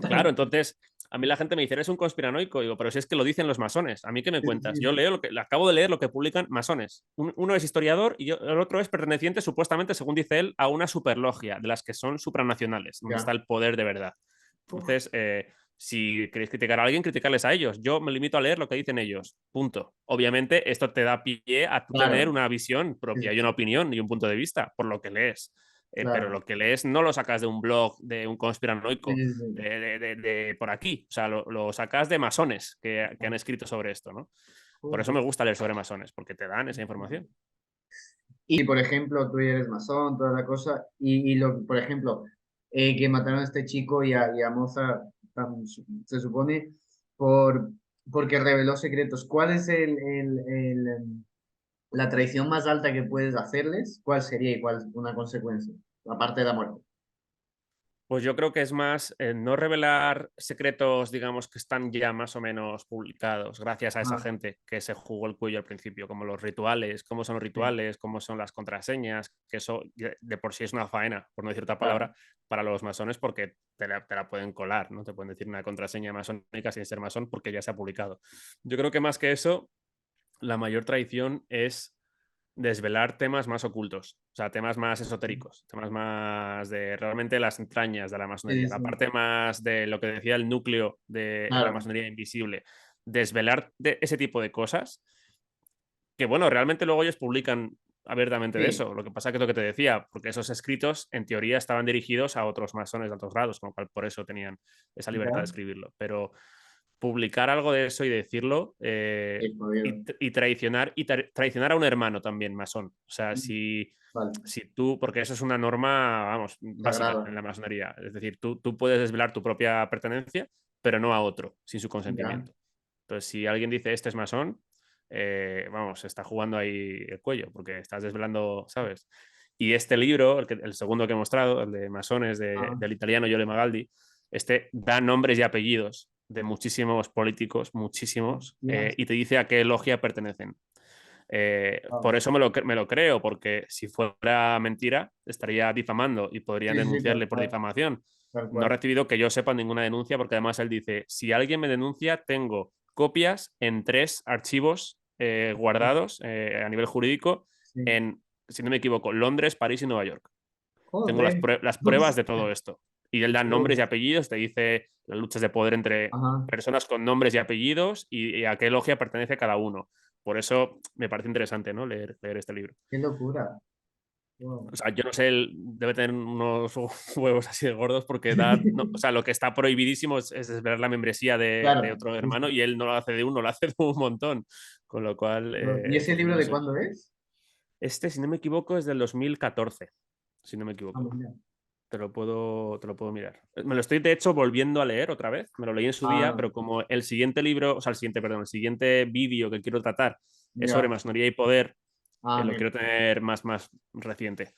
claro, entonces a mí la gente me dice, eres un conspiranoico, digo, pero si es que lo dicen los masones, ¿a mí qué me Sí, cuentas? sí, Yo leo acabo de leer lo que publican masones. Uno es historiador y el otro es perteneciente, supuestamente, según dice él, a una superlogia, de las que son supranacionales, donde está ya. el poder de verdad. Uf, Entonces, si queréis criticar a alguien, criticarles a ellos. Yo me limito a leer lo que dicen ellos. Punto. Obviamente, esto te da pie a tú tener claro. una visión Sí, propia y sí, una opinión y un punto de vista por lo que lees. Pero claro. lo que lees no lo sacas de un blog de un Sí, conspiranoico sí, sí. de por aquí. O sea, lo sacas de masones que han escrito sobre esto, ¿no? Por eso Joder. me gusta leer sobre masones, porque te dan esa información. Y por ejemplo, tú eres masón, toda la cosa, por ejemplo, que mataron a este chico y a Moza, se supone, por, porque reveló secretos. ¿Cuál es la traición más alta que puedes hacerles? ¿Cuál sería y cuál es una consecuencia? Aparte de la muerte. Pues yo creo que es más no revelar secretos, digamos, que están ya más o menos publicados, gracias a esa Ah, gente que se jugó el cuello al principio, como los rituales, cómo son los sí, rituales, cómo son las contraseñas, que eso de por sí es una faena, por no decir otra claro. palabra, para los masones porque te la pueden colar, ¿no? Te pueden decir una contraseña masónica sin ser masón porque ya se ha publicado. Yo creo que más que eso, la mayor traición es desvelar temas más ocultos, o sea, temas más esotéricos, temas más de realmente las entrañas de la Sí, masonería, sí, la sí, parte más de lo que decía el núcleo de la claro. masonería invisible, desvelar de ese tipo de cosas, que bueno, realmente luego ellos publican abiertamente de Sí, eso. Lo que pasa que es lo que te decía, porque esos escritos en teoría estaban dirigidos a otros masones de otros grados, con lo cual por eso tenían esa libertad de ya. escribirlo. Pero publicar algo de eso y decirlo Sí, jodido. y traicionar traicionar a un hermano también masón. O sea, Vale, si tú, porque eso es una norma, vamos, básica en sagrado. la masonería. Es decir, tú puedes desvelar tu propia pertenencia, pero no a otro, sin su Ya. consentimiento. Entonces, si alguien dice este es masón, vamos, está jugando ahí el cuello, porque estás desvelando, ¿sabes? Y este libro, el segundo que he mostrado, el de masones Ah, del italiano Yole Magaldi, este da nombres y apellidos de muchísimos políticos, muchísimos, hostias. y te dice a qué logia pertenecen. Por Wow. eso me lo creo, porque si fuera mentira, estaría difamando y podrían Sí, sí, tal denunciarle por cual. difamación. Tal No he cual. recibido que yo sepa ninguna denuncia, porque además él dice, si alguien me denuncia, tengo copias en 3 archivos guardados a nivel jurídico Sí. en, si no me equivoco, Londres, París y Nueva York. Tengo Joder. las pruebas de todo esto. Y él da nombres y Uf. apellidos, te dice las luchas de poder entre Ajá. personas con nombres y apellidos y a qué logia pertenece cada uno. Por eso me parece interesante, ¿no? Leer este libro. Qué locura. Wow. O sea, yo no sé, él debe tener unos huevos así de gordos porque da, no, o sea, lo que está prohibidísimo es desvelar la membresía de Claro, otro hermano justo. y él no lo hace de uno, lo hace de un montón. Con lo cual, ¿Y ese pues libro no de sé. cuándo es? Este, si no me equivoco, es del 2014, si no me Ah, equivoco. mira. Te lo puedo mirar. Me lo estoy, de hecho, volviendo a leer otra vez. Me lo leí en su día, Ah, pero como el siguiente libro, o sea, el siguiente, perdón, el siguiente vídeo que quiero tratar es sobre ya. masonería y poder, Ah, lo mira. quiero tener más reciente.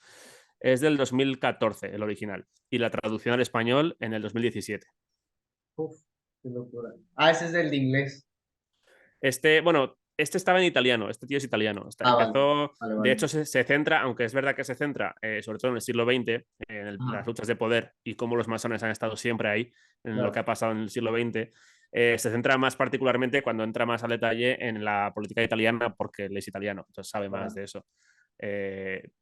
Es del 2014, el original, y la traducción al español en el 2017. Uf, qué locura. Ah, ese es el de inglés. Bueno, este estaba en italiano, este tío es italiano. Ah, vale. Empezó, Vale, de vale. hecho, se centra, aunque es verdad que se centra, sobre todo en el siglo XX, en las Ajá, luchas de poder y cómo los masones han estado siempre ahí, en lo que claro. ha pasado en el siglo XX. Se centra más particularmente cuando entra más al detalle en la política italiana, porque él es italiano, entonces sabe más Claro. de eso.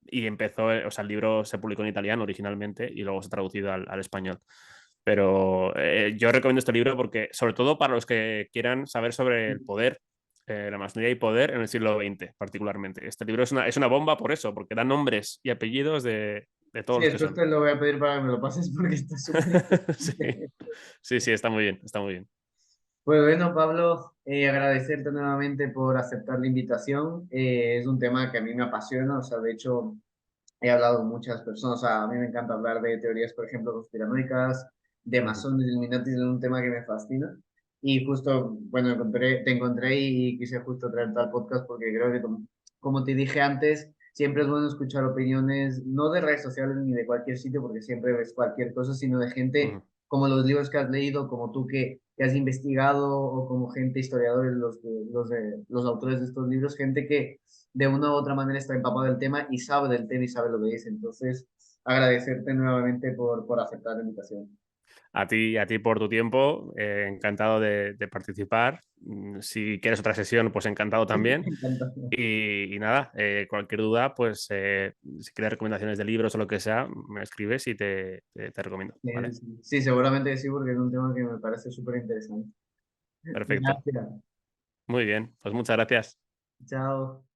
Y empezó, o sea, el libro se publicó en italiano originalmente y luego se ha traducido al español. Pero yo recomiendo este libro porque, sobre todo para los que quieran saber sobre el poder, la masonería y poder en el siglo XX, particularmente. Este libro es una bomba por eso, porque da nombres y apellidos de todos Sí, los que después son. te lo voy a pedir para que me lo pases porque está súper Sí, interesante. sí, sí, está muy bien, está muy bien. Pues bueno, Pablo, agradecerte nuevamente por aceptar la invitación. Es un tema que a mí me apasiona, o sea, de hecho, he hablado con muchas personas, o sea, a mí me encanta hablar de teorías, por ejemplo, conspiranoicas, de Ujú, masones, de Illuminatis, es un tema que me fascina. Y justo, bueno, te encontré y quise justo traer tal podcast porque creo que, como te dije antes, siempre es bueno escuchar opiniones, no de redes sociales ni de cualquier sitio, porque siempre ves cualquier cosa, sino de gente ujú. como los libros que has leído, como tú que has investigado, o como gente, historiadores, los autores de estos libros, gente que de una u otra manera está empapado del tema y sabe del tema y sabe lo que dice. Entonces, agradecerte nuevamente por aceptar la invitación. A ti por tu tiempo, encantado de participar. Si quieres otra sesión, pues encantado también. Me encanta. Y nada, cualquier duda, pues si quieres recomendaciones de libros o lo que sea, me escribes y te recomiendo, ¿vale? Sí, sí, seguramente que sí, porque es un tema que me parece súper interesante. Perfecto. Gracias. Muy bien, pues muchas gracias. Chao.